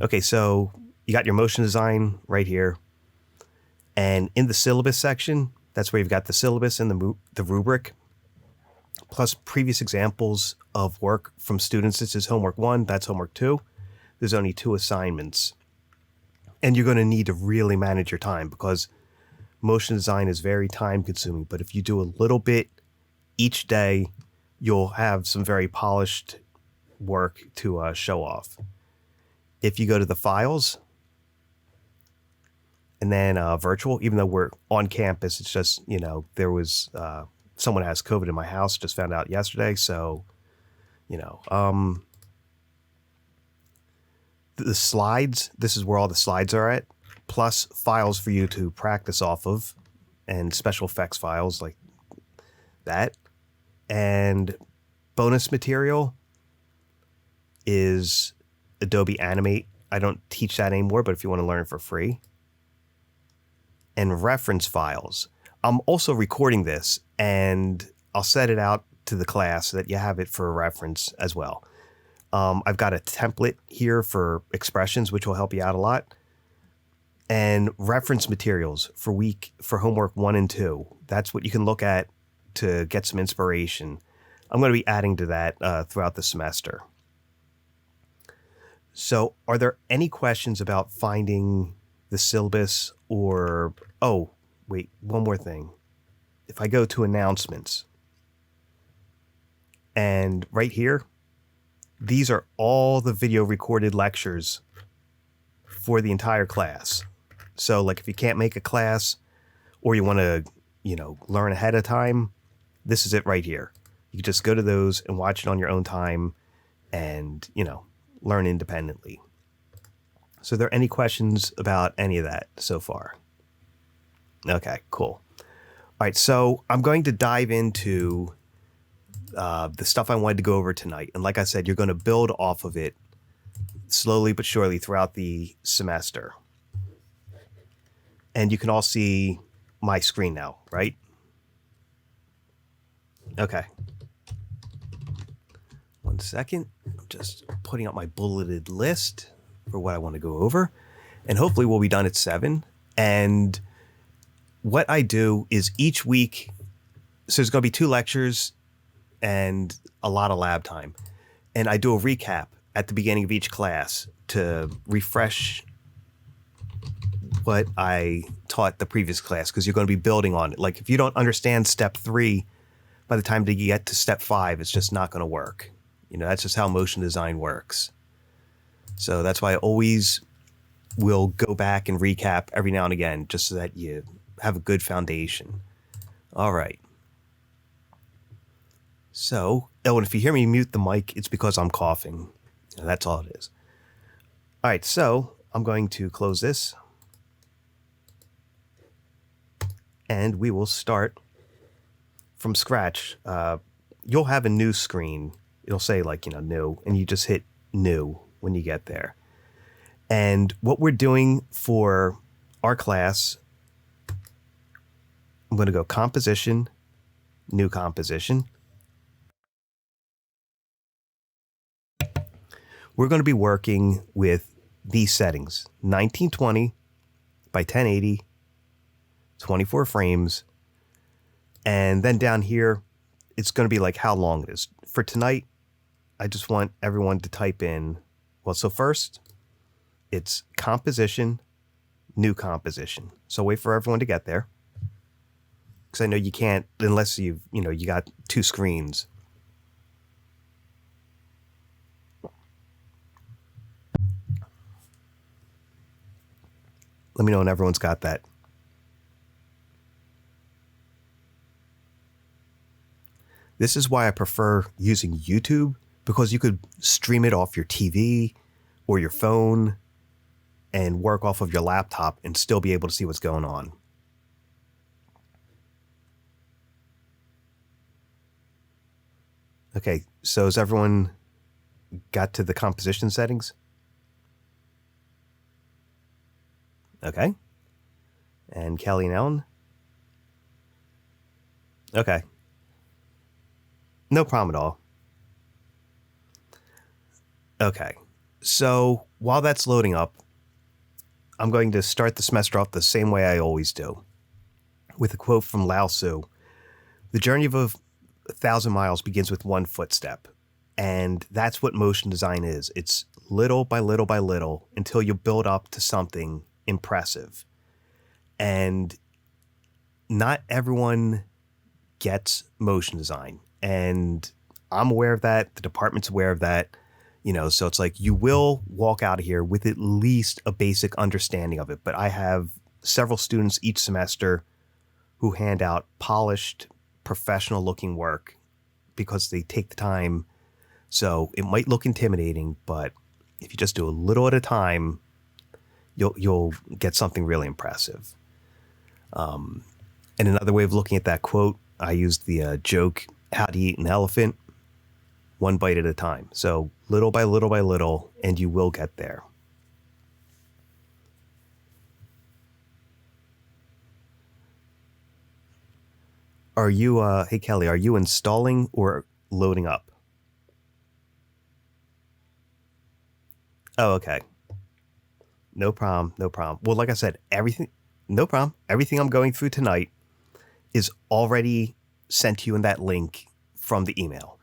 Okay, so you got your motion design right here. And in the syllabus section, that's where you've got the syllabus and the rubric, plus previous examples of work from students. This is homework 1, that's homework 2. There's only 2 assignments. And you're going to need to really manage your time because motion design is very time consuming. But if you do a little bit each day, you'll have some very polished work to show off. If you go to the files and then virtual, even though we're on campus, it's just, there was someone has COVID in my house, just found out yesterday. So, the slides, this is where all the slides are at, plus files for you to practice off of and special effects files like that. And bonus material is Adobe Animate. I don't teach that anymore, but if you want to learn it for free. And reference files. I'm also recording this and I'll set it out to the class so that you have it for a reference as well. I've got a template here for expressions, which will help you out a lot. And reference materials for homework 1 and 2. That's what you can look at to get some inspiration. I'm going to be adding to that throughout the semester. So are there any questions about finding the syllabus or, oh, wait, one more thing. If I go to announcements and right here, these are all the video recorded lectures for the entire class. So like if you can't make a class or you want to, learn ahead of time, this is it right here. You can just go to those and watch it on your own time and, learn independently. So are there any questions about any of that so far? Okay, cool. All right, so I'm going to dive into the stuff I wanted to go over tonight. And like I said, you're going to build off of it slowly but surely throughout the semester. And you can all see my screen now, right? Okay. One second. I'm just putting out my bulleted list for what I want to go over. And hopefully we'll be done at 7. And what I do is each week, so there's going to be 2 lectures and a lot of lab time. And I do a recap at the beginning of each class to refresh what I taught the previous class, because you're going to be building on it. Like if you don't understand step 3, by the time that you get to step 5, it's just not going to work. That's just how motion design works. So that's why I always will go back and recap every now and again, just so that you have a good foundation. All right. So, and if you hear me mute the mic, it's because I'm coughing. That's all it is. All right, so I'm going to close this. And we will start from scratch. You'll have a new screen. It'll say new, and you just hit new when you get there. And what we're doing for our class, I'm going to go composition, new composition. We're going to be working with these settings, 1920 by 1080, 24 frames. And then down here, it's going to be like how long it is. For tonight, I just want everyone to type in, so first, it's composition, new composition. So wait for everyone to get there. Because I know you can't, unless you got 2 screens. Let me know when everyone's got that. This is why I prefer using YouTube, because you could stream it off your TV or your phone and work off of your laptop and still be able to see what's going on. Okay, so has everyone got to the composition settings? Okay. And Kelly and Ellen? Okay. No problem at all. Okay. So while that's loading up, I'm going to start the semester off the same way I always do, with a quote from Lao Tzu. The journey of 1,000 miles begins with one footstep. And that's what motion design is. It's little by little by little until you build up to something impressive. And not everyone gets motion design. And I'm aware of that. The department's aware of that. So it's like you will walk out of here with at least a basic understanding of it. But I have several students each semester who hand out polished, professional looking work because they take the time. So it might look intimidating, but if you just do a little at a time, you'll get something really impressive. And another way of looking at that quote, I used the joke, how to eat an elephant, one bite at a time. So little by little by little, and you will get there. Are you, hey Kelly, are you installing or loading up? Oh, okay. No problem. No problem. Well, like I said, no problem. Everything I'm going through tonight is already sent to you in that link from the email.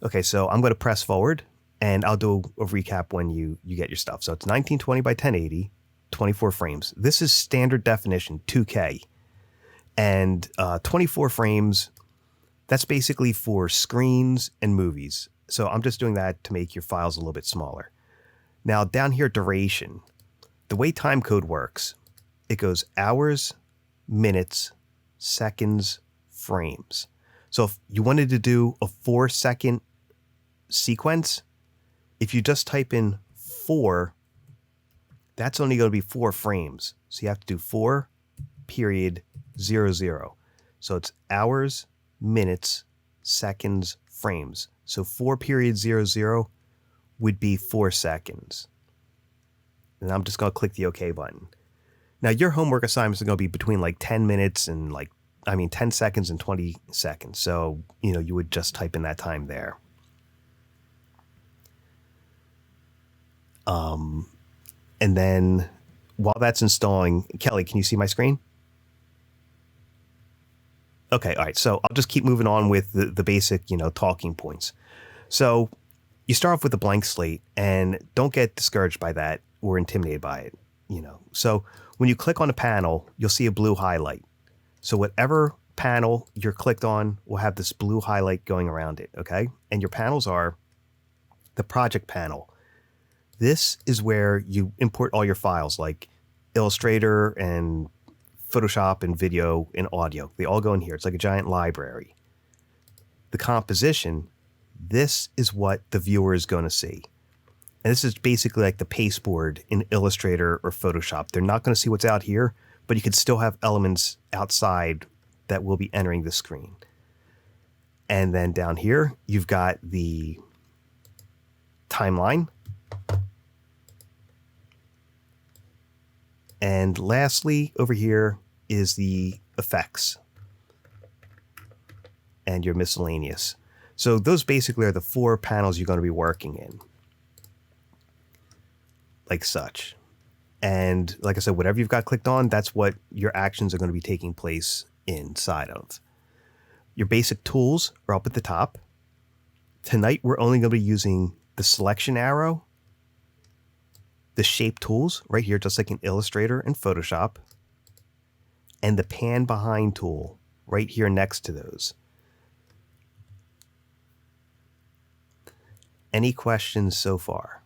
Okay, so I'm going to press forward and I'll do a recap when you get your stuff. So it's 1920 by 1080, 24 frames. This is standard definition, 2K. And 24 frames, that's basically for screens and movies. So I'm just doing that to make your files a little bit smaller. Now down here, duration. The way time code works, it goes hours, minutes, seconds, frames. So if you wanted to do a 4-second sequence, if you just type in 4, that's only going to be 4 frames. So you have to do 4 period 00. So it's hours, minutes, seconds, frames. So 4 period 00 would be 4 seconds. And I'm just going to click the OK button. Now your homework assignments are going to be between like 10 minutes and 10 seconds and 20 seconds. So, you would just type in that time there. And then while that's installing, Kelly, can you see my screen? Okay. All right. So I'll just keep moving on with the basic, talking points. So you start off with a blank slate and don't get discouraged by that or intimidated by it, So when you click on a panel, you'll see a blue highlight. So whatever panel you're clicked on will have this blue highlight going around it, okay? And your panels are the project panel. This is where you import all your files like Illustrator and Photoshop and video and audio. They all go in here. It's like a giant library. The composition, this is what the viewer is going to see. And this is basically like the pasteboard in Illustrator or Photoshop. They're not going to see what's out here, but you could still have elements outside that will be entering the screen. And then down here, you've got the timeline. And lastly, over here is the effects and your miscellaneous. So those basically are the 4 panels you're going to be working in, like such. And like I said, whatever you've got clicked on, that's what your actions are going to be taking place inside of. Your basic tools are up at the top. Tonight, we're only going to be using the selection arrow, the shape tools right here, just like in Illustrator and Photoshop, and the pan behind tool right here next to those. Any questions so far?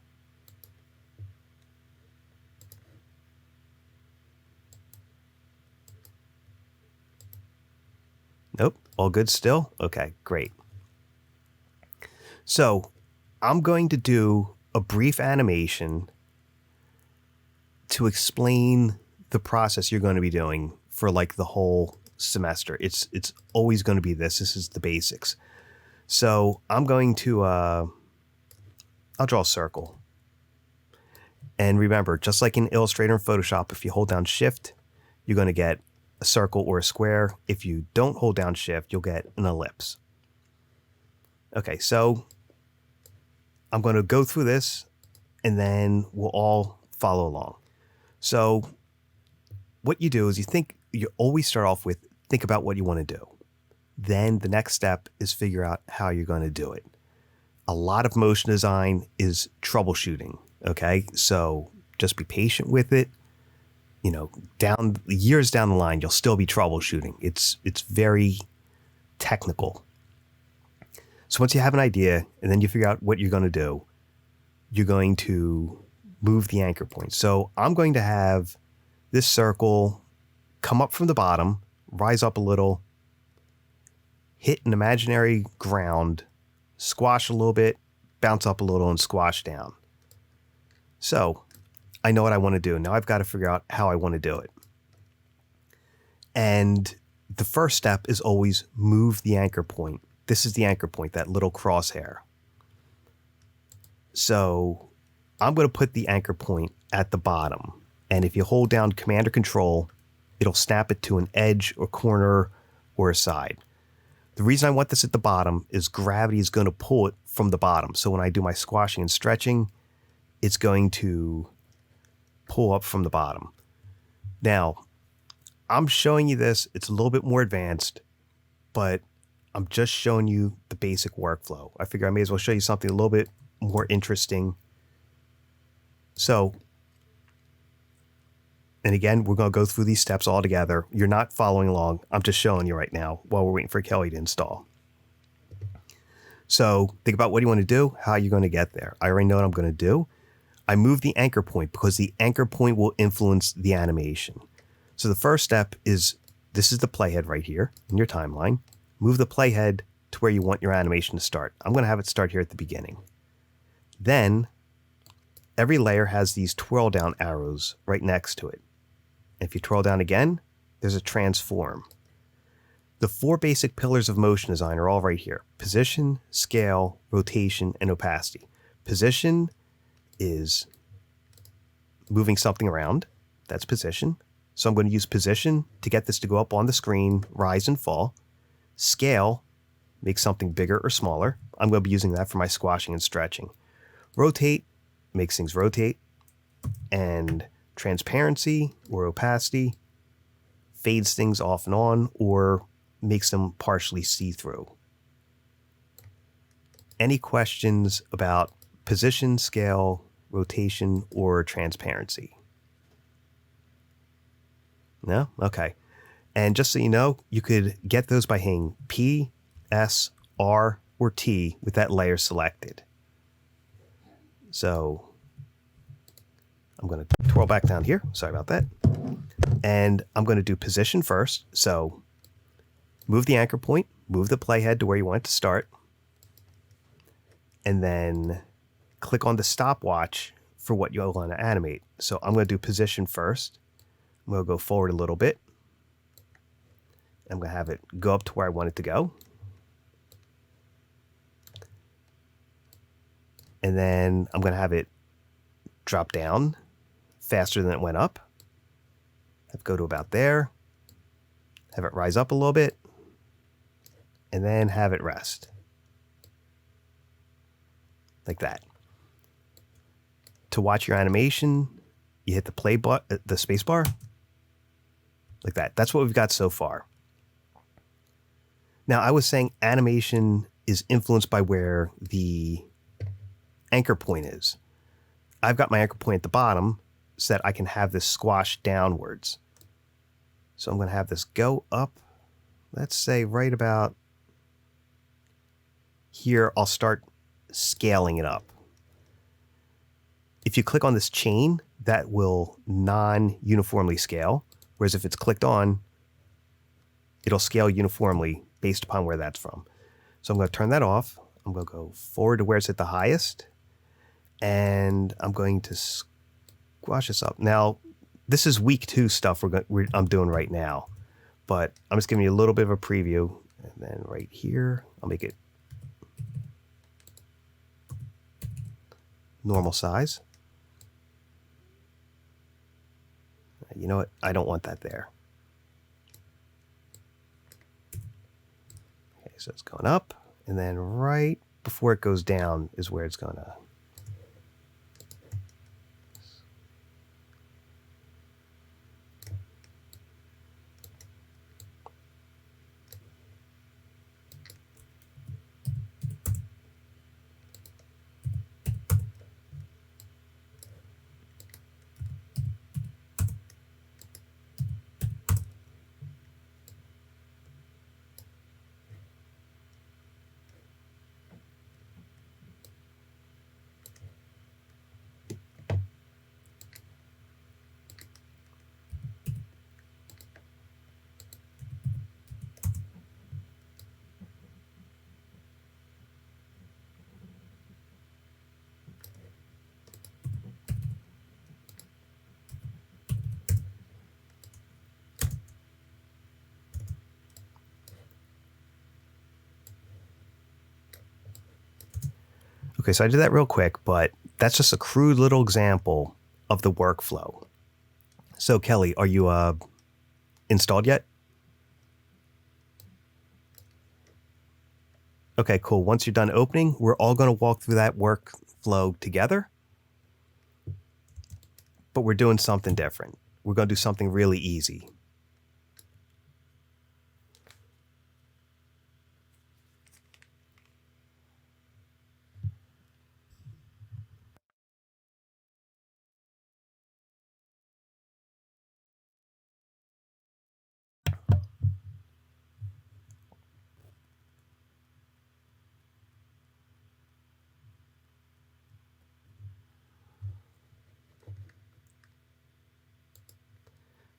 Nope, all good still? Okay, great. So I'm going to do a brief animation to explain the process you're going to be doing for like the whole semester. It's always going to be this. This is the basics. So I'm going to, I'll draw a circle. And remember, just like in Illustrator and Photoshop, if you hold down Shift, you're going to get a circle or a square. If you don't hold down Shift, you'll get an ellipse. Okay, so I'm going to go through this and then we'll all follow along. So what you do is you always start off with think about what you want to do. Then the next step is figure out how you're going to do it. A lot of motion design is troubleshooting. Okay. So just be patient with it. You know, years down the line, you'll still be troubleshooting. It's very technical. So once you have an idea and then you figure out what you're going to do, you're going to move the anchor point. So I'm going to have this circle come up from the bottom, rise up a little, hit an imaginary ground, squash a little bit, bounce up a little, and squash down. So I know what I want to do. Now I've got to figure out how I want to do it. And the first step is always move the anchor point. This is the anchor point, that little crosshair. So I'm going to put the anchor point at the bottom. And if you hold down Command or Control, it'll snap it to an edge or corner or a side. The reason I want this at the bottom is gravity is going to pull it from the bottom. So when I do my squashing and stretching, it's going to pull up from the bottom. Now, I'm showing you this. It's a little bit more advanced, but I'm just showing you the basic workflow. I figure I may as well show you something a little bit more interesting. So, and again, we're going to go through these steps all together. You're not following along. I'm just showing you right now while we're waiting for Kelly to install. So think about what you want to do, how you're going to get there. I already know what I'm going to do. I move the anchor point because the anchor point will influence the animation. So the first step is, this is the playhead right here in your timeline. Move the playhead to where you want your animation to start. I'm going to have it start here at the beginning. Then every layer has these twirl down arrows right next to it. If you twirl down again, there's a transform. The 4 basic pillars of motion design are all right here: position, scale, rotation, and opacity. Position is moving something around. That's position. So I'm going to use position to get this to go up on the screen, rise and fall. Scale makes something bigger or smaller. I'm going to be using that for my squashing and stretching. Rotate makes things rotate. And transparency or opacity fades things off and on or makes them partially see-through. Any questions about position, scale, rotation, or transparency? No? Okay. And just so you know, you could get those by hitting P, S, R, or T with that layer selected. So I'm going to twirl back down here. Sorry about that. And I'm going to do position first. So move the anchor point, move the playhead to where you want it to start, and then click on the stopwatch for what you want to animate. So I'm going to do position first. I'm going to go forward a little bit. I'm going to have it go up to where I want it to go. And then I'm going to have it drop down faster than it went up. Have it go to about there. Have it rise up a little bit. And then have it rest. Like that. To watch your animation, you hit the space bar. Like that. That's what we've got so far. Now, I was saying animation is influenced by where the anchor point is. I've got my anchor point at the bottom so that I can have this squash downwards. So I'm going to have this go up. Let's say right about here, I'll start scaling it up. If you click on this chain, that will non-uniformly scale. Whereas if it's clicked on, it'll scale uniformly based upon where that's from. So I'm going to turn that off. I'm going to go forward to where it's at the highest. And I'm going to squash this up. Now, this is week 2 stuff I'm doing right now. But I'm just giving you a little bit of a preview. And then right here, I'll make it normal size. You know what? I don't want that there. Okay, so it's going up. And then right before it goes down is where it's going to Okay, so I did that real quick, but that's just a crude little example of the workflow. So Kelly, are you installed yet? Okay, cool. Once you're done opening, we're all going to walk through that workflow together, but we're doing something different. We're going to do something really easy.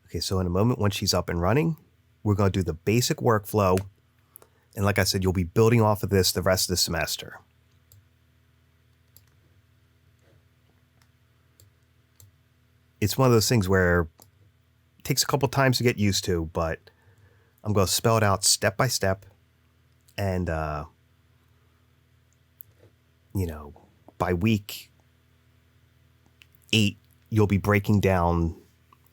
Okay, so in a moment, once she's up and running, we're going to do the basic workflow. And like I said, you'll be building off of this the rest of the semester. It's one of those things where it takes a couple times to get used to, but I'm going to spell it out step by step. And, you know, by week 8, you'll be breaking down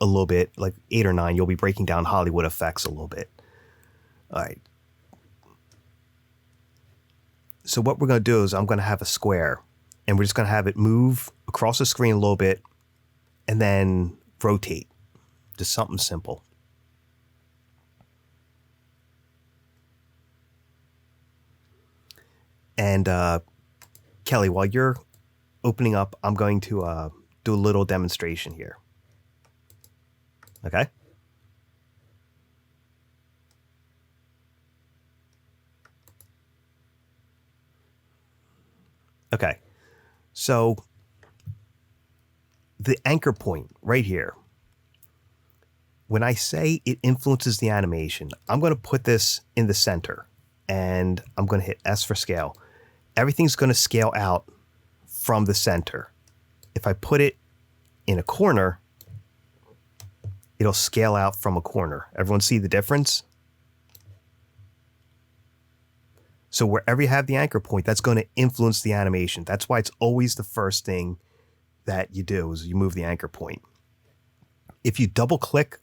a little bit, like 8 or 9, you'll be breaking down Hollywood effects a little bit. All right. So what we're going to do is I'm going to have a square, and we're just going to have it move across the screen a little bit and then rotate. Just something simple. And Kelly, while you're opening up, I'm going to do a little demonstration here. Okay? Okay. So the anchor point right here, when I say it influences the animation, I'm going to put this in the center, and I'm going to hit S for scale. Everything's going to scale out from the center. If I put it in a corner, it'll scale out from a corner. Everyone see the difference? So wherever you have the anchor point, that's going to influence the animation. That's why it's always the first thing that you do is you move the anchor point. If you double click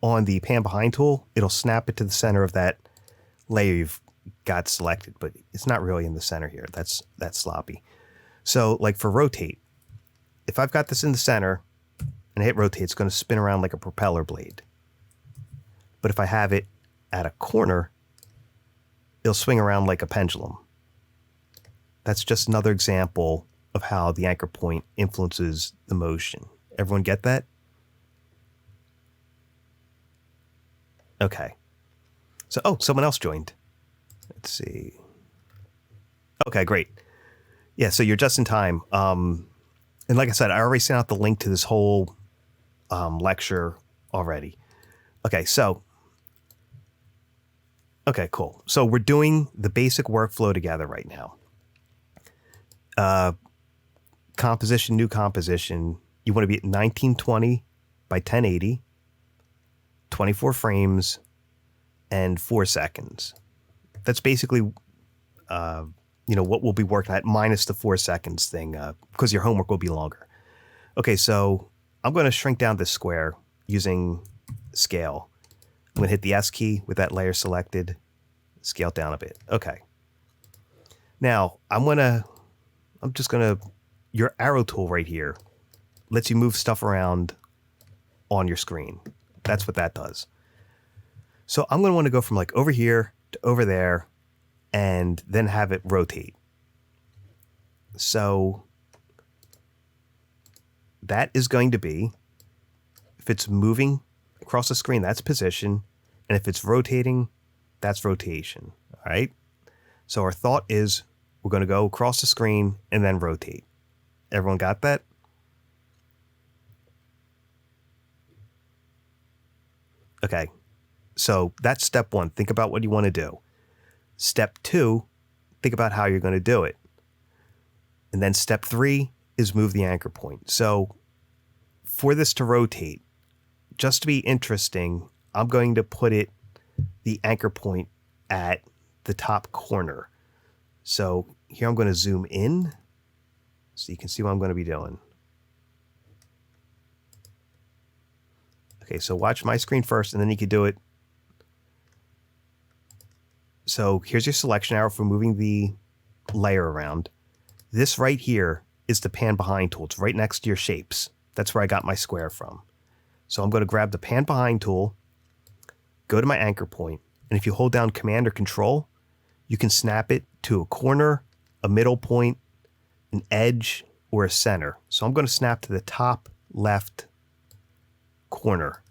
on the pan behind tool, it'll snap it to the center of that layer you've got selected, but it's not really in the center here. That's sloppy. So like for rotate, if I've got this in the center and hit rotate, it's going to spin around like a propeller blade. But if I have it at a corner, it'll swing around like a pendulum. That's just another example of how the anchor point influences the motion. Everyone get that? Okay. So, oh, someone else joined. Let's see. Okay, great. Yeah, so you're just in time. And like I said, I already sent out the link to this whole lecture already. Okay, so. Okay, cool. So we're doing the basic workflow together right now. Composition, new composition. You want to be at 1920 by 1080, 24 frames, and 4 seconds. That's basically, what we'll be working at minus the 4 seconds thing, because your homework will be longer. Okay, so I'm going to shrink down this square using scale. I'm going to hit the S key with that layer selected, scale it down a bit. Okay. Now, your arrow tool right here lets you move stuff around on your screen. That's what that does. So I'm going to want to go from like over here to over there and then have it rotate. So that is going to be, if it's moving across the screen, that's position. And if it's rotating, that's rotation. All right. So our thought is we're going to go across the screen and then rotate. Everyone got that? Okay. So that's step 1. Think about what you want to do. Step 2, think about how you're going to do it. And then step 3 is move the anchor point. So for this to rotate, just to be interesting, I'm going to put the anchor point at the top corner. So here I'm going to zoom in so you can see what I'm going to be doing. Okay, so watch my screen first, and then you can do it. So here's your selection arrow for moving the layer around. This right here is the pan behind tool. It's right next to your shapes. That's where I got my square from. So I'm going to grab the pan behind tool, go to my anchor point, and if you hold down Command or Control, you can snap it to a corner, a middle point, an edge, or a center. So I'm going to snap to the top left corner.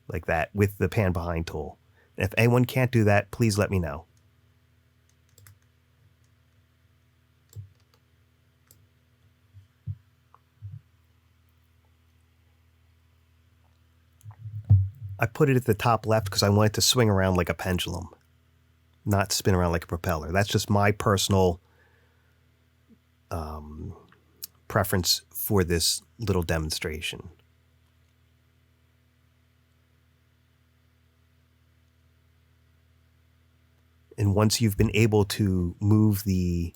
Like that with the pan behind tool. And if anyone can't do that, please let me know. I put it at the top left because I want it to swing around like a pendulum, not spin around like a propeller. That's just my personal preference for this little demonstration. And once you've been able to move the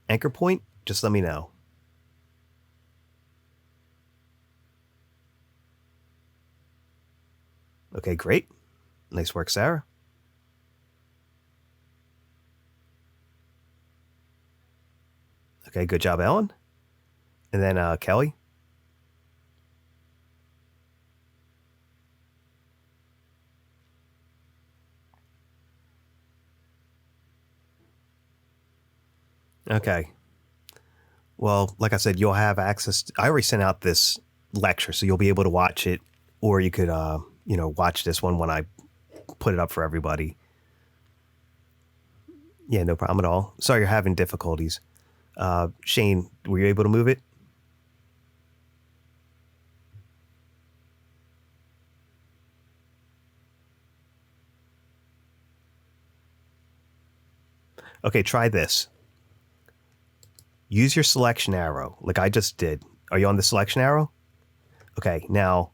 anchor point, just let me know. Okay, great. Nice work, Sarah. Okay, good job, Ellen. And then Kelly. Okay. Well, like I said, you'll have access. I already sent out this lecture, so you'll be able to watch it, or you could, watch this one when I put it up for everybody. Yeah, no problem at all. Sorry you're having difficulties. Shane, were you able to move it? Okay, try this. Use your selection arrow, like I just did. Are you on the selection arrow? Okay, now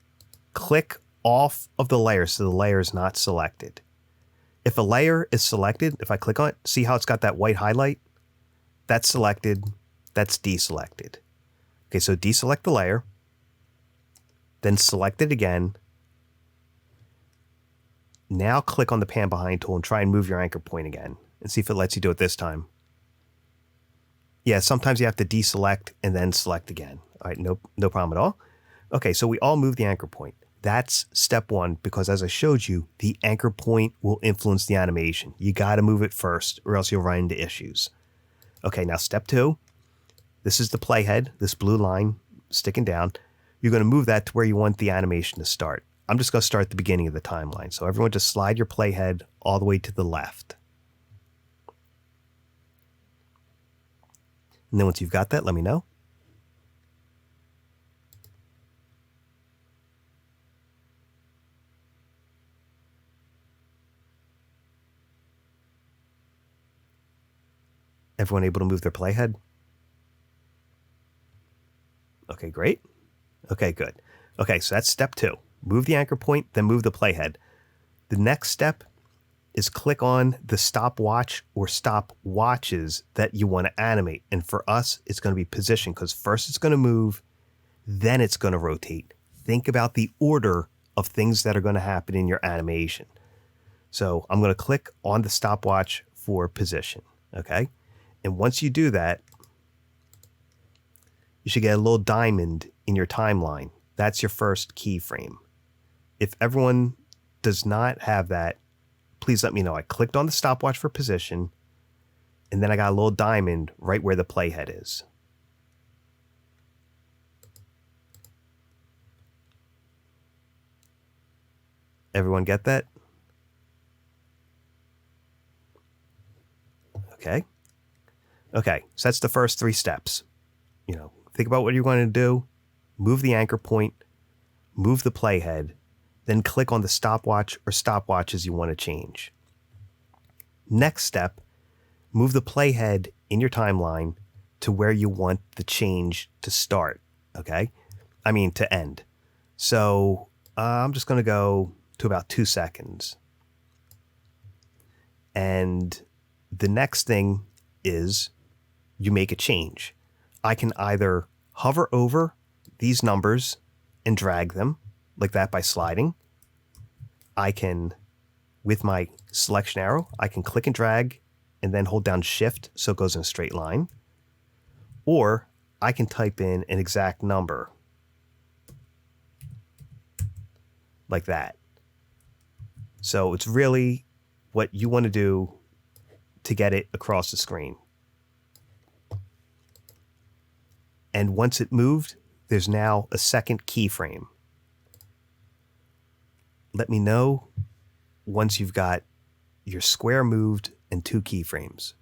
click off of the layer so the layer is not selected. If a layer is selected, if I click on it, see how it's got that white highlight? That's selected, that's deselected. Okay, so deselect the layer, then select it again. Now click on the pan behind tool and try and move your anchor point again and see if it lets you do it this time. Yeah, sometimes you have to deselect and then select again. All right, no problem at all. Okay, so we all move the anchor point. That's step one, because as I showed you, the anchor point will influence the animation. You got to move it first or else you'll run into issues. Okay, now step two. This is the playhead, this blue line sticking down. You're going to move that to where you want the animation to start. I'm just going to start at the beginning of the timeline. So everyone just slide your playhead all the way to the left. And then once you've got that, let me know. Everyone able to move their playhead? Okay, great. Okay, good. Okay, so that's step two. Move the anchor point, then move the playhead. The next step is click on the stopwatch or stopwatches that you want to animate. And for us, it's going to be position, because first it's going to move, then it's going to rotate. Think about the order of things that are going to happen in your animation. So I'm going to click on the stopwatch for position, okay? And once you do that, you should get a little diamond in your timeline. That's your first keyframe. If everyone does not have that, please let me know. I clicked on the stopwatch for position, and then I got a little diamond right where the playhead is. Everyone get that? Okay. Okay, so that's the first three steps. Think about what you're going to do. Move the anchor point, move the playhead, then click on the stopwatch or stopwatches you want to change. Next step, move the playhead in your timeline to where you want the change to start, okay? I mean, to end. So I'm just going to go to about 2 seconds. And the next thing is you make a change. I can either hover over these numbers and drag them like that by sliding. I can, with my selection arrow, I can click and drag and then hold down Shift so it goes in a straight line. Or I can type in an exact number like that. So it's really what you want to do to get it across the screen. And once it moved, there's now a second keyframe. Let me know once you've got your square moved and 2 keyframes.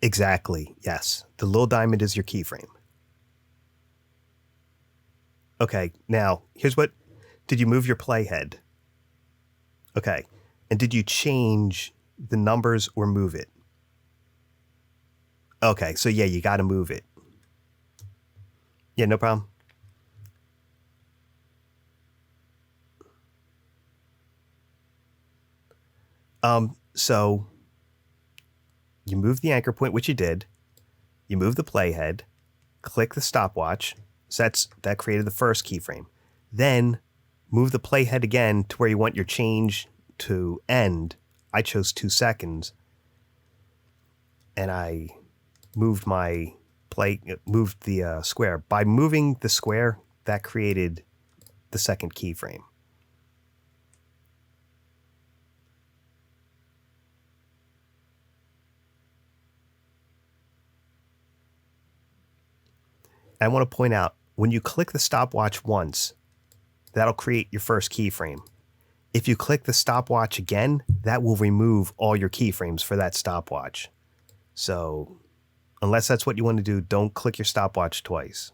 Exactly, yes. The little diamond is your keyframe. Okay, now, here's what... Did you move your playhead? Okay, and did you change the numbers or move it? Okay, so yeah, you got to move it. Yeah, no problem. So you move the anchor point, which you did. You move the playhead, click the stopwatch. So that created the first keyframe. Then move the playhead again to where you want your change to end. I chose 2 seconds. And I moved the square. By moving the square, that created the second keyframe. I want to point out, when you click the stopwatch once, that'll create your first keyframe. If you click the stopwatch again, that will remove all your keyframes for that stopwatch. So unless that's what you want to do, don't click your stopwatch twice.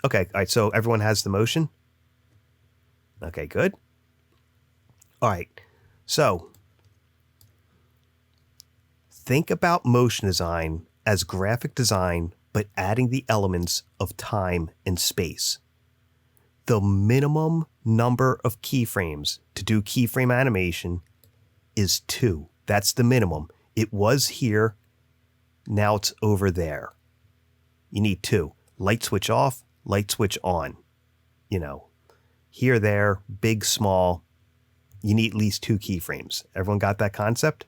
Okay, all right, so everyone has the motion? Okay, good. All right, so think about motion design as graphic design, but adding the elements of time and space. The minimum number of keyframes to do keyframe animation is 2. That's the minimum. It was here. Now it's over there. You need 2. Light switch off, light switch on. You know, here, there, big, small. You need at least 2 keyframes. Everyone got that concept?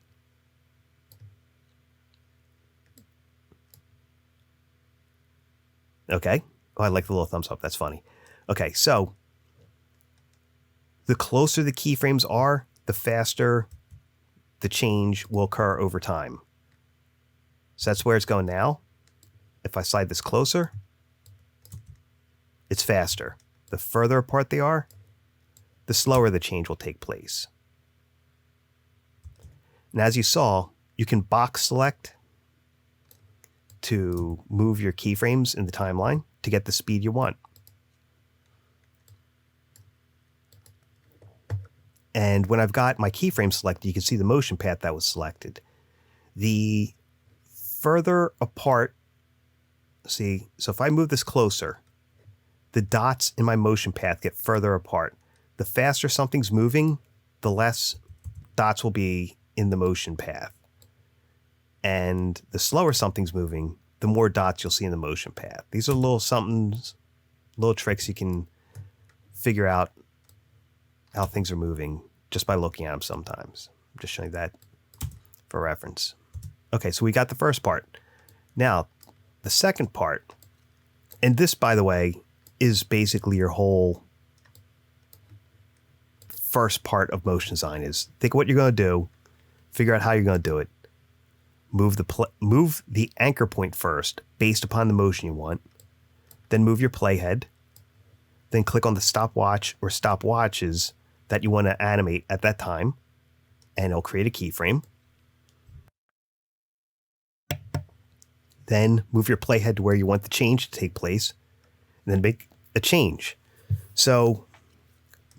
Okay. Oh, I like the little thumbs up. That's funny. Okay, so the closer the keyframes are, the faster the change will occur over time. So that's where it's going now. If I slide this closer, it's faster. The further apart they are, the slower the change will take place. And as you saw, you can box select to move your keyframes in the timeline to get the speed you want. And when I've got my keyframe selected, you can see the motion path that was selected. The further apart, see, so if I move this closer, the dots in my motion path get further apart. The faster something's moving, the less dots will be in the motion path. And the slower something's moving, the more dots you'll see in the motion path. These are little tricks you can figure out how things are moving just by looking at them sometimes. I'm just showing that for reference. Okay, so we got the first part. Now, the second part, and this, by the way, is basically your whole first part of motion design is think of what you're going to do, figure out how you're going to do it, move the anchor point first based upon the motion you want, then move your playhead, then click on the stopwatch or stopwatches that you want to animate at that time, and it'll create a keyframe. Then move your playhead to where you want the change to take place, and then make a change. So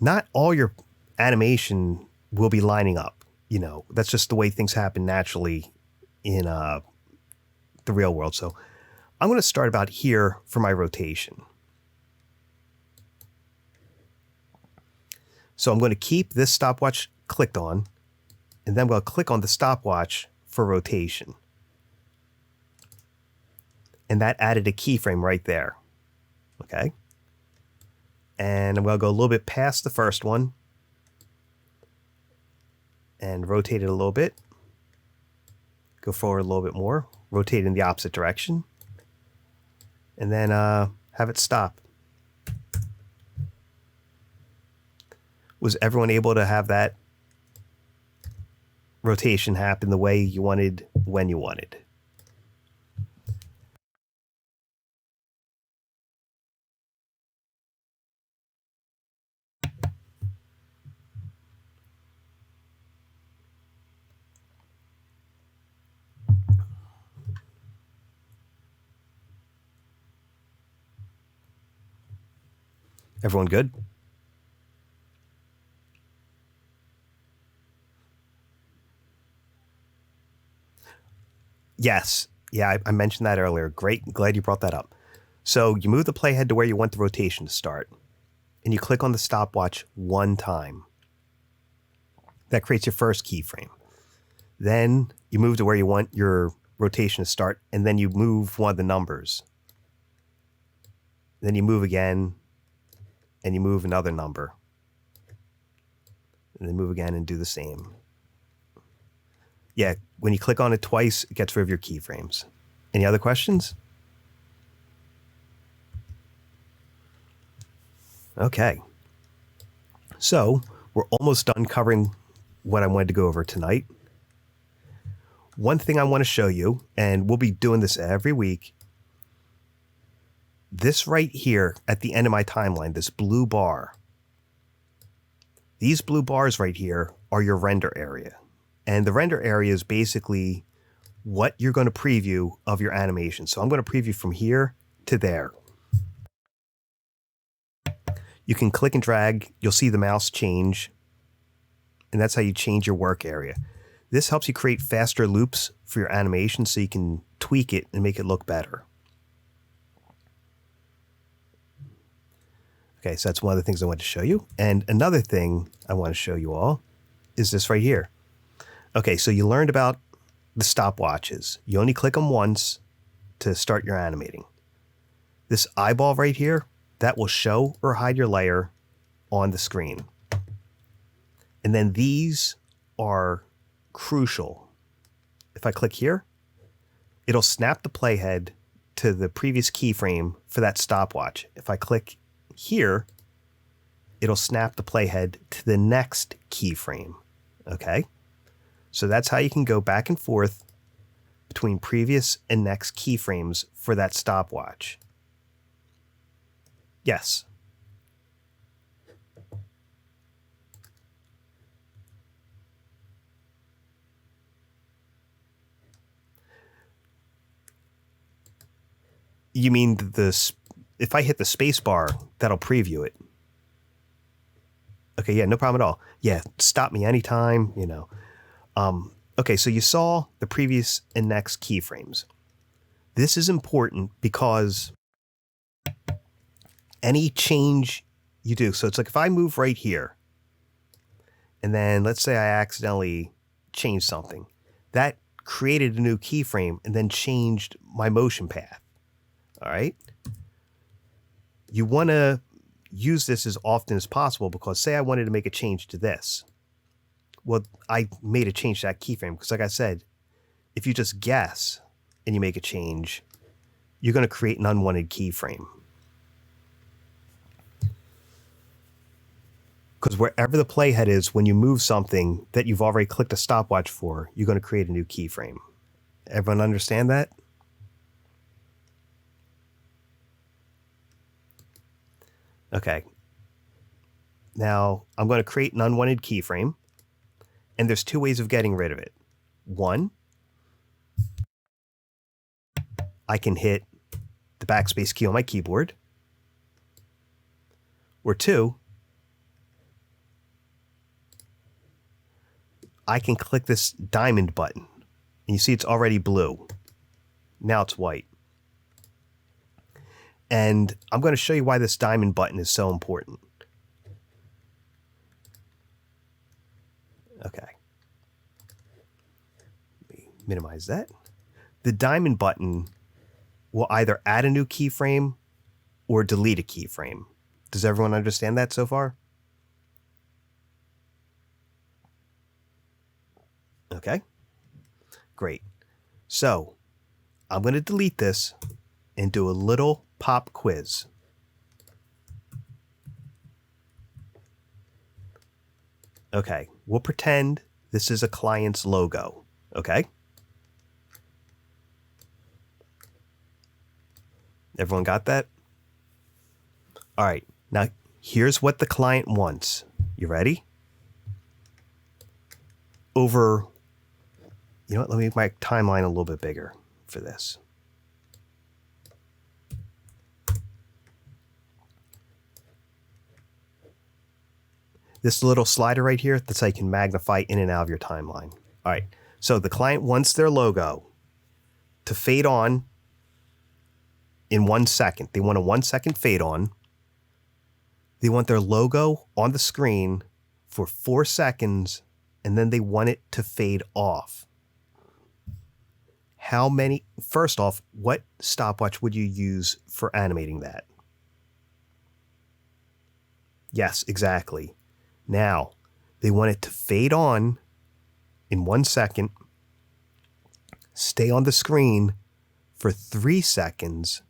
not all your animation will be lining up. You know, that's just the way things happen naturally in the real world. So I'm going to start about here for my rotation. So I'm going to keep this stopwatch clicked on, and then I'm going to click on the stopwatch for rotation. And that added a keyframe right there. Okay. And I'm going to go a little bit past the first one and rotate it a little bit. Go forward a little bit more, rotate in the opposite direction, and then have it stop. Was everyone able to have that rotation happen the way you wanted, when you wanted? Everyone good? Yes. Yeah, I mentioned that earlier. Great. Glad you brought that up. So you move the playhead to where you want the rotation to start, and you click on the stopwatch one time. That creates your first keyframe. Then you move to where you want your rotation to start, and then you move one of the numbers. Then you move again, and you move another number. And then move again and do the same. Yeah, when you click on it twice, it gets rid of your keyframes. Any other questions? Okay. So we're almost done covering what I wanted to go over tonight. One thing I want to show you, and we'll be doing this every week, this right here at the end of my timeline, this blue bar, these blue bars right here are your render area. And the render area is basically what you're going to preview of your animation. So I'm going to preview from here to there. You can click and drag. You'll see the mouse change. And that's how you change your work area. This helps you create faster loops for your animation so you can tweak it and make it look better. Okay, so that's one of the things I want to show you. And another thing I want to show you all is this right here. Okay, so you learned about the stopwatches. You only click them once to start your animating. This eyeball right here, that will show or hide your layer on the screen. And then these are crucial. If I click here, it'll snap the playhead to the previous keyframe for that stopwatch. If I click here, it'll snap the playhead to the next keyframe. Okay? So that's how you can go back and forth between previous and next keyframes for that stopwatch. Yes. You mean if I hit the space bar, that'll preview it? Okay, yeah, no problem at all. Yeah, stop me anytime, you know. Okay, so you saw the previous and next keyframes. This is important because any change you do, so it's like if I move right here, and then let's say I accidentally changed something, that created a new keyframe and then changed my motion path. All right? You want to use this as often as possible because say I wanted to make a change to this. Well, I made a change to that keyframe because like I said, if you just guess and you make a change, you're going to create an unwanted keyframe. Because wherever the playhead is, when you move something that you've already clicked a stopwatch for, you're going to create a new keyframe. Everyone understand that? Okay. Now, I'm going to create an unwanted keyframe. And there's two ways of getting rid of it. One, I can hit the backspace key on my keyboard. Or 2, I can click this diamond button. And you see it's already blue. Now it's white. And I'm going to show you why this diamond button is so important. Okay. Let me minimize that. The diamond button will either add a new keyframe or delete a keyframe. Does everyone understand that so far? Okay. Great. So I'm going to delete this and do a little pop quiz. Okay, we'll pretend this is a client's logo, okay? Everyone got that? All right, now here's what the client wants. You ready? Over, you know what, let me make my timeline a little bit bigger for this. This little slider right here, that's how you can magnify in and out of your timeline. All right, so the client wants their logo to fade on in 1 second. They want a 1 second fade on. They want their logo on the screen for 4 seconds, and then they want it to fade off. How many, first off, what stopwatch would you use for animating that? Yes, exactly. Now, they want it to fade on in 1 second, stay on the screen for 3 seconds,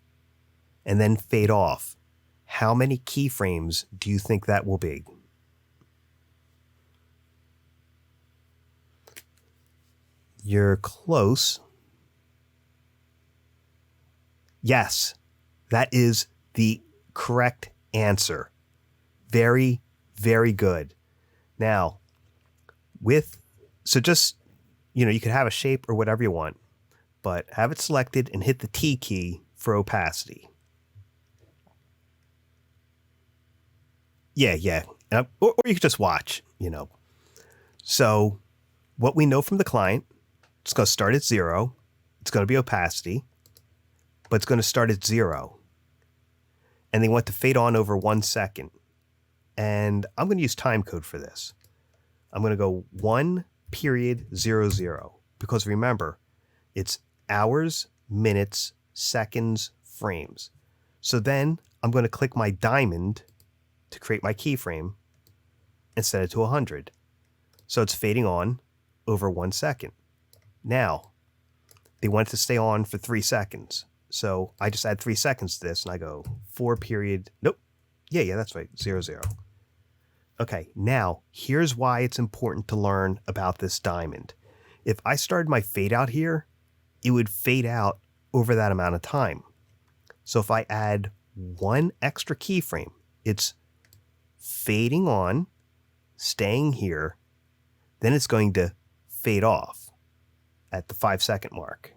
and then fade off. How many keyframes do you think that will be? You're close. Yes, that is the correct answer. Very, very good. Now, so just, you could have a shape or whatever you want, but have it selected and hit the T key for opacity. Yeah. Or you could just watch, So what we know from the client, it's going to start at 0. It's going to be opacity, but it's going to start at 0. And they want to fade on over 1 second. And I'm going to use time code for this. I'm going to go 1:00, because remember, it's hours, minutes, seconds, frames. So then I'm going to click my diamond to create my keyframe and set it to 100. So it's fading on over 1 second. Now, they want it to stay on for 3 seconds. So I just add 3 seconds to this and I go 4 period. Nope. Yeah, that's right. 0, 0. Okay, now here's why it's important to learn about this diamond. If I started my fade out here, it would fade out over that amount of time. So if I add 1 extra keyframe, it's fading on, staying here, then it's going to fade off at the 5 second mark.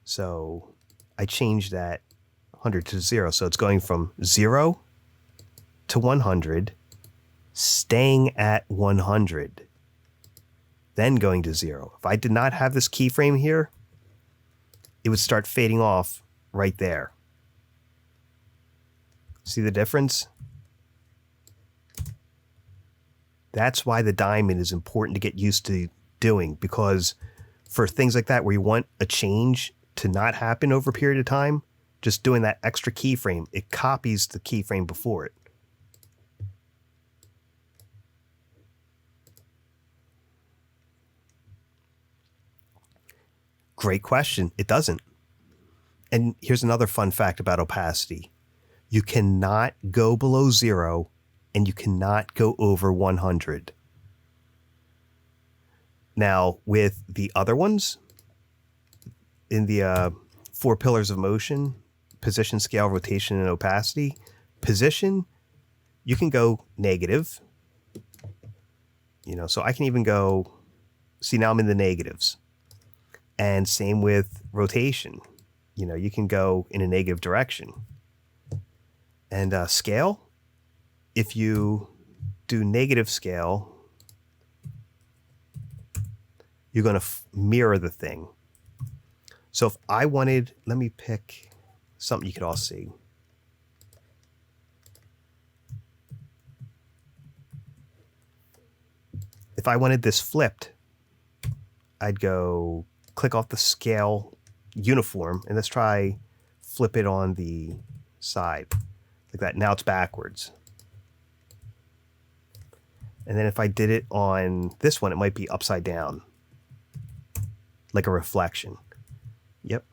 So I changed that 100 to 0. So it's going from 0 to 100, staying at 100, then going to 0. If I did not have this keyframe here, it would start fading off right there. See the difference? That's why the diamond is important to get used to doing, because for things like that where you want a change to not happen over a period of time, just doing that extra keyframe, it copies the keyframe before it. Great question. It doesn't. And here's another fun fact about opacity. You cannot go below 0 and you cannot go over 100. Now, with the other ones, in the 4 pillars of motion, position, scale, rotation, and opacity, position, you can go negative. So I can even go, see, now I'm in the negatives. And same with rotation. You know, you can go in a negative direction. And scale, if you do negative scale, you're going to mirror the thing. So if I wanted, let me pick something you could all see. If I wanted this flipped, I'd go click off the scale uniform, and let's try flip it on the side like that. Now it's backwards. And then if I did it on this one, it might be upside down, like a reflection. Yep.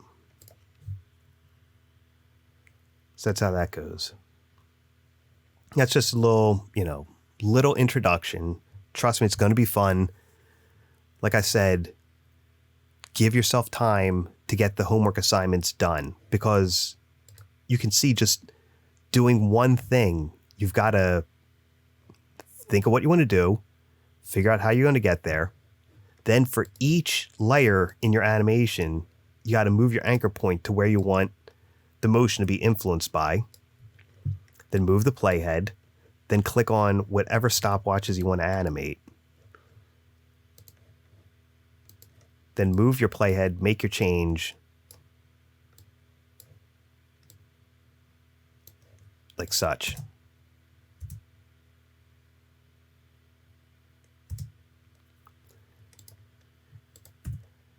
So that's how that goes. That's just a little, you know, little introduction. Trust me, it's going to be fun. Like I said, give yourself time to get the homework assignments done, because you can see just doing one thing, you've got to think of what you want to do, figure out how you're going to get there. Then for each layer in your animation, you got to move your anchor point to where you want the motion to be influenced by. Then move the playhead. Then click on whatever stopwatches you want to animate. Then move your playhead, make your change. Like such.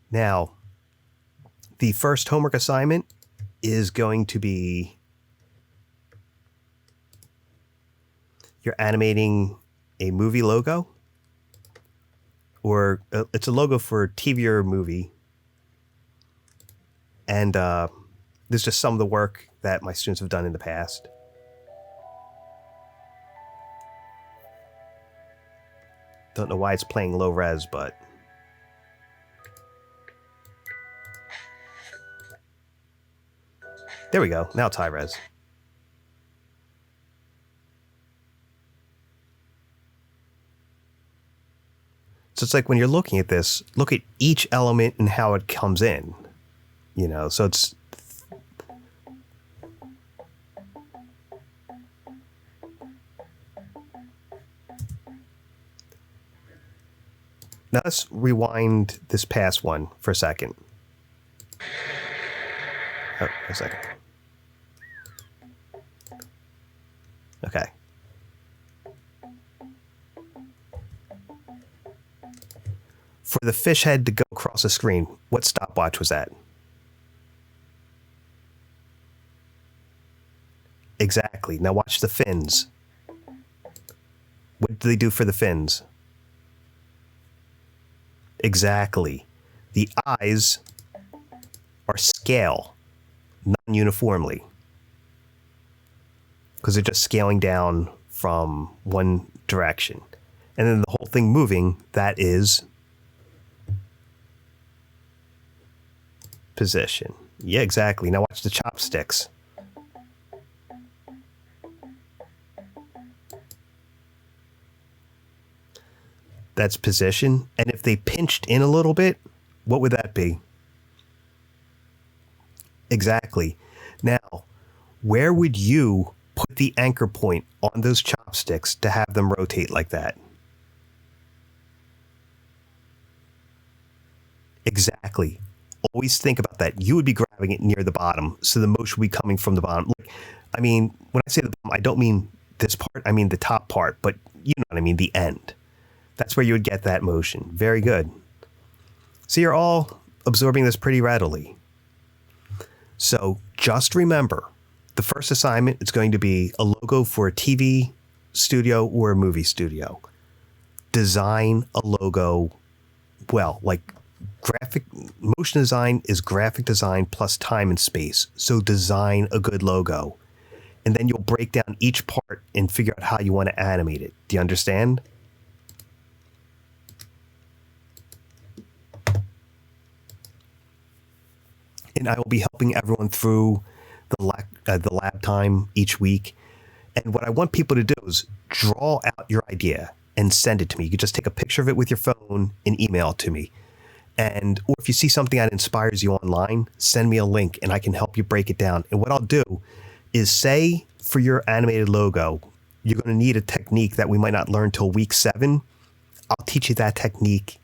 Now, the first homework assignment is going to be you're animating a movie logo, or it's a logo for TV or movie. And this is just some of the work that my students have done in the past. Don't know why it's playing low res, but there we go. Now it's high res. So it's like when you're looking at this, look at each element and how it comes in. You know, so it's now let's rewind this past one for a second. Oh, a second. Okay. For the fish head to go across the screen, what stopwatch was that? Exactly. Now watch the fins. What do they do for the fins? Exactly. The eyes are scale, non-uniformly, because they're just scaling down from one direction. And then the whole thing moving, that is position. Yeah, exactly. Now watch the chopsticks. That's position. And if they pinched in a little bit, what would that be? Exactly. Now, where would you put the anchor point on those chopsticks to have them rotate like that? Exactly. Always think about that. You would be grabbing it near the bottom, so the motion would be coming from the bottom. Like, I mean, when I say the bottom, I don't mean this part, I mean the top part, but you know what I mean, the end. That's where you would get that motion. Very good. So you're all absorbing this pretty readily. So just remember, the first assignment is going to be a logo for a TV studio or a movie studio. Design a logo well, like graphic motion design is graphic design plus time and space. So design a good logo. And then you'll break down each part and figure out how you want to animate it. Do you understand? And I will be helping everyone through the lab time each week. And what I want people to do is draw out your idea and send it to me. You can just take a picture of it with your phone and email it to me. or if you see something that inspires you online, send me a link and I can help you break it down. And what I'll do is, say for your animated logo, you're going to need a technique that we might not learn till week 7. I'll teach you that technique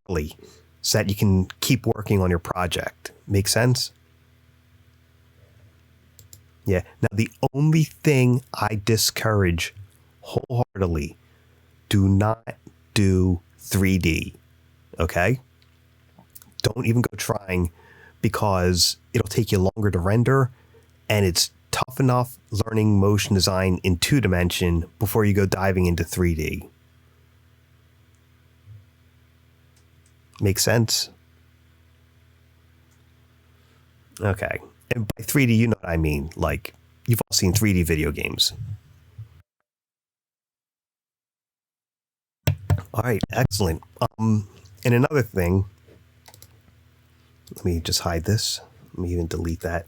early so that you can keep working on your project. Make sense? Yeah. Now, the only thing I discourage wholeheartedly, do not do 3D. Okay? Don't even go trying, because it'll take you longer to render, and it's tough enough learning motion design in 2-dimension before you go diving into 3D. Make sense? Okay. And by 3D, you know what I mean. Like, you've all seen 3D video games. All right, excellent. And another thing, let me just hide this. Let me even delete that.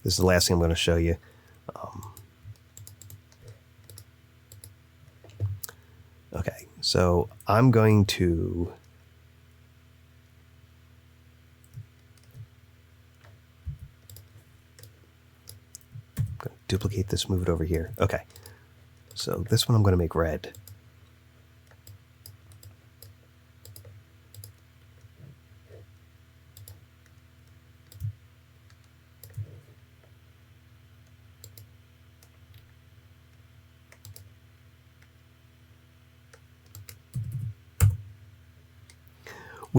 This is the last thing I'm going to show you. Okay, so I'm going to duplicate this, move it over here. Okay, so this one I'm going to make red.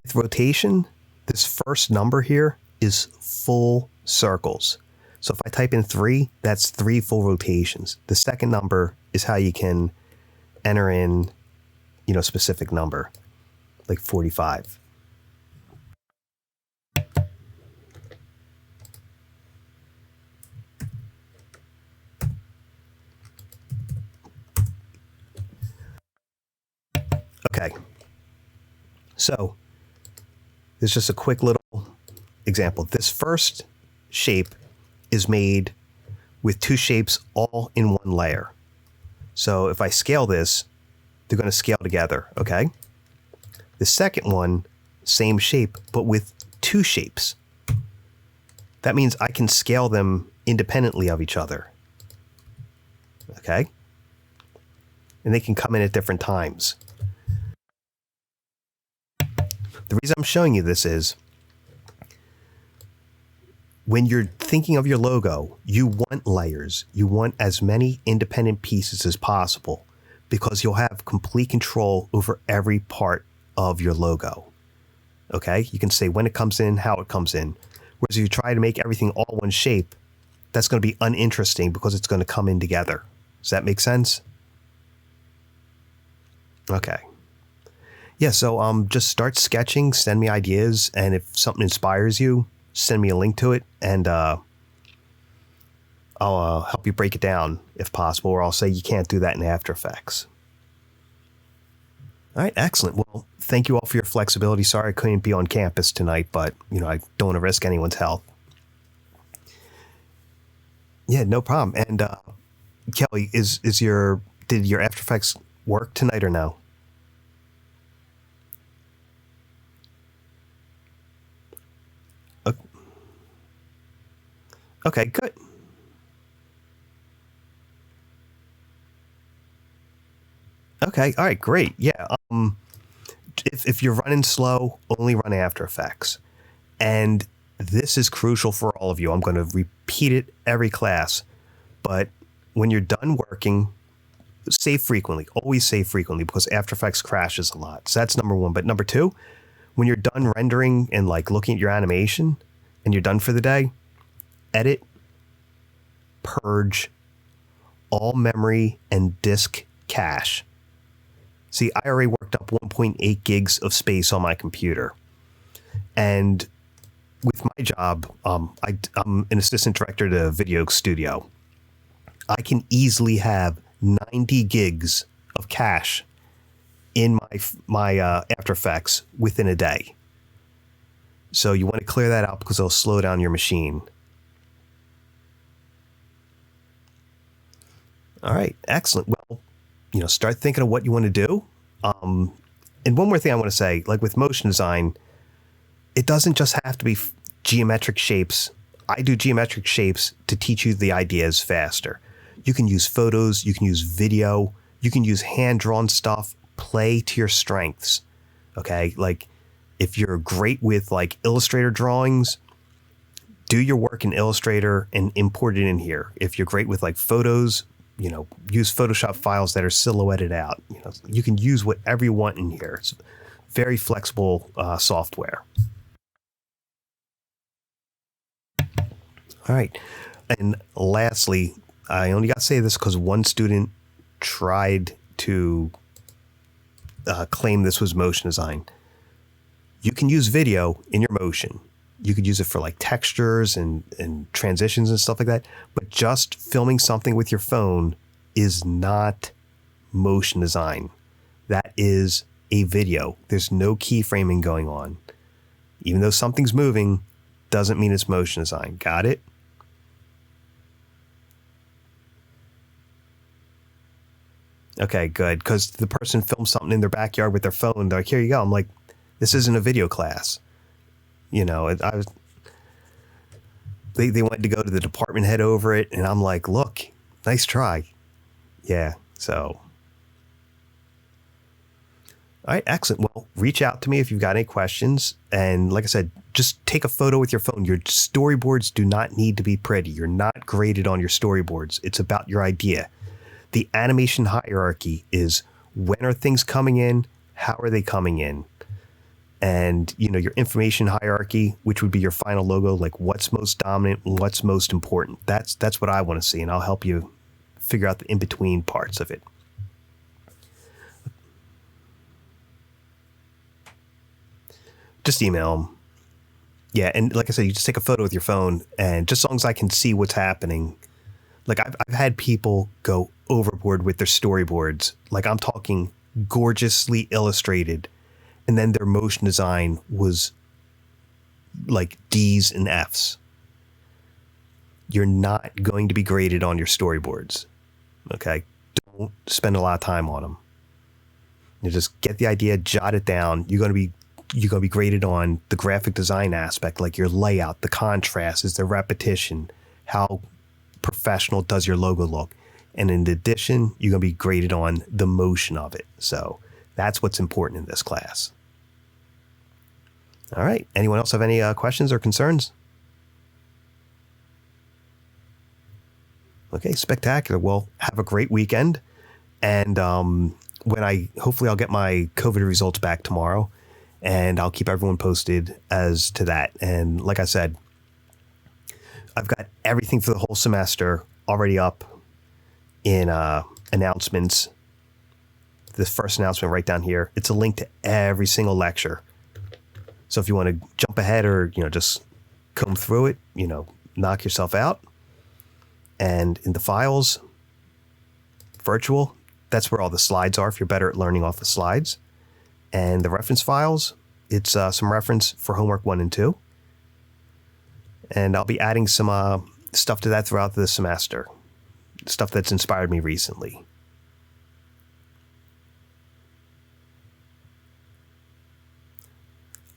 With rotation, this first number here is full circles. So if I type in 3, that's 3 full rotations. The second number is how you can enter in, a specific number, like 45. Okay. So there's just a quick little example. This first shape is made with 2 shapes all in one layer. So if I scale this, they're going to scale together, okay? The second one, same shape, but with 2 shapes. That means I can scale them independently of each other, okay? And they can come in at different times. The reason I'm showing you this is, when you're thinking of your logo, you want layers. You want as many independent pieces as possible, because you'll have complete control over every part of your logo. Okay? You can say when it comes in, how it comes in. Whereas if you try to make everything all one shape, that's going to be uninteresting because it's going to come in together. Does that make sense? Okay. Yeah, so just start sketching, send me ideas, and if something inspires you, send me a link to it, and I'll help you break it down if possible, or I'll say you can't do that in After Effects. All right, excellent. Well, thank you all for your flexibility. Sorry I couldn't be on campus tonight, but I don't want to risk anyone's health. Yeah, no problem. And Kelly, did your After Effects work tonight or no? Okay, good. Okay, all right, great. Yeah, if you're running slow, only run After Effects. And this is crucial for all of you. I'm going to repeat it every class. But when you're done working, save frequently. Always save frequently, because After Effects crashes a lot. So that's number 1. But number 2, when you're done rendering and looking at your animation and you're done for the day, edit, purge all memory and disk cache. See, I already worked up 1.8 gigs of space on my computer. And with my job, I'm an assistant director at a video studio. I can easily have 90 gigs of cache in my After Effects within a day. So you want to clear that out, because it'll slow down your machine. All right, excellent. Well, start thinking of what you want to do. And one more thing I want to say, like with motion design, it doesn't just have to be geometric shapes. I do geometric shapes to teach you the ideas faster. You can use photos, you can use video, you can use hand-drawn stuff, play to your strengths. Okay, like if you're great with like Illustrator drawings, do your work in Illustrator and import it in here. If you're great with like photos, you know, use Photoshop files that are silhouetted out. You know, you can use whatever you want in here. It's very flexible software. All right. And lastly, I only got to say this because one student tried to claim this was motion design. You can use video in your motion. You could use it for like textures and transitions and stuff like that. But just filming something with your phone is not motion design. That is a video. There's no keyframing going on. Even though something's moving, doesn't mean it's motion design. Got it? Okay, good. Because the person filmed something in their backyard with their phone. They're like, here you go. I'm like, this isn't a video class. You know, they wanted to go to the department head over it. And I'm like, look, nice try. Yeah, so. All right, excellent. Well, reach out to me if you've got any questions. And like I said, just take a photo with your phone. Your storyboards do not need to be pretty. You're not graded on your storyboards. It's about your idea. The animation hierarchy is when are things coming in? How are they coming in? And, you know, your information hierarchy, which would be your final logo, like what's most dominant and what's most important. That's what I want to see. And I'll help you figure out the in-between parts of it. Just email them. Yeah, and like I said, you just take a photo with your phone, and just as long as I can see what's happening. Like I've had people go overboard with their storyboards. Like I'm talking gorgeously illustrated, and then their motion design was like D's and F's. You're not going to be graded on your storyboards. Okay? Don't spend a lot of time on them. You just get the idea, jot it down. You're going to be graded on the graphic design aspect, like your layout, the contrast, is the repetition, how professional does your logo look. And in addition, you're going to be graded on the motion of it. So that's what's important in this class. All right. Anyone else have any questions or concerns? Okay, spectacular. Well, have a great weekend. And hopefully I'll get my COVID results back tomorrow, and I'll keep everyone posted as to that. And like I said, I've got everything for the whole semester already up in announcements. This first announcement right down here, it's a link to every single lecture. So if you want to jump ahead or, you know, just comb through it, you know, knock yourself out. And in the files, virtual, that's where all the slides are if you're better at learning off the slides. And the reference files, it's some reference for homework 1 and 2. And I'll be adding some stuff to that throughout the semester. Stuff that's inspired me recently.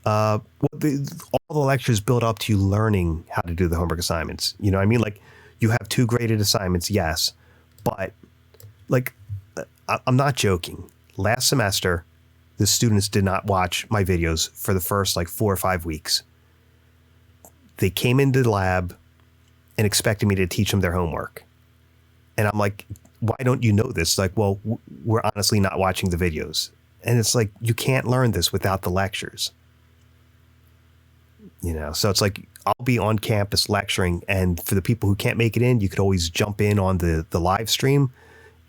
All the lectures build up to you learning how to do the homework assignments. You know what I mean? Like, you have 2 graded assignments, yes. But, like, I'm not joking. Last semester, the students did not watch my videos for the first, like, 4 or 5 weeks. They came into the lab and expected me to teach them their homework. And I'm like, why don't you know this? Like, well, we're honestly not watching the videos. And it's like, you can't learn this without the lectures. You know, so it's like, I'll be on campus lecturing, and for the people who can't make it in, you could always jump in on the live stream.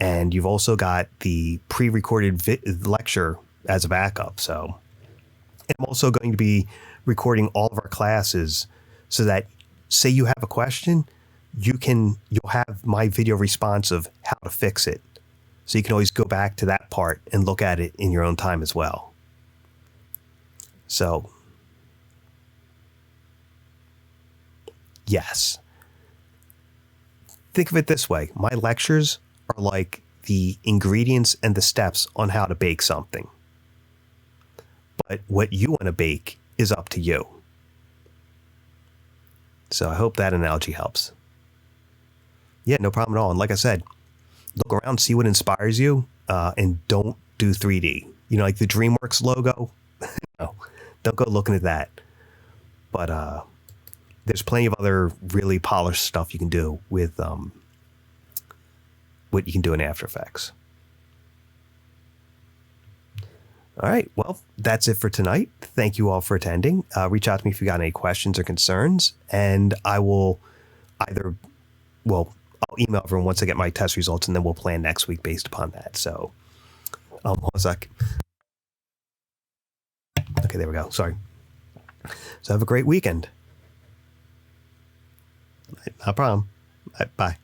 And you've also got the pre-recorded lecture as a backup. So I'm also going to be recording all of our classes so that, say you have a question, you'll have my video response of how to fix it. So you can always go back to that part and look at it in your own time as well. So, yes. Think of it this way. My lectures are like the ingredients and the steps on how to bake something. But what you want to bake is up to you. So I hope that analogy helps. Yeah, no problem at all. And like I said, look around, see what inspires you, and don't do 3D. You know, like the DreamWorks logo. No, don't go looking at that. But there's plenty of other really polished stuff you can do with what you can do in After Effects. All right, well, that's it for tonight. Thank you all for attending. Reach out to me if you got any questions or concerns, and I will I'll email everyone once I get my test results, and then we'll plan next week based upon that. So, hold a sec. Okay, there we go. Sorry. So have a great weekend. No problem. Bye.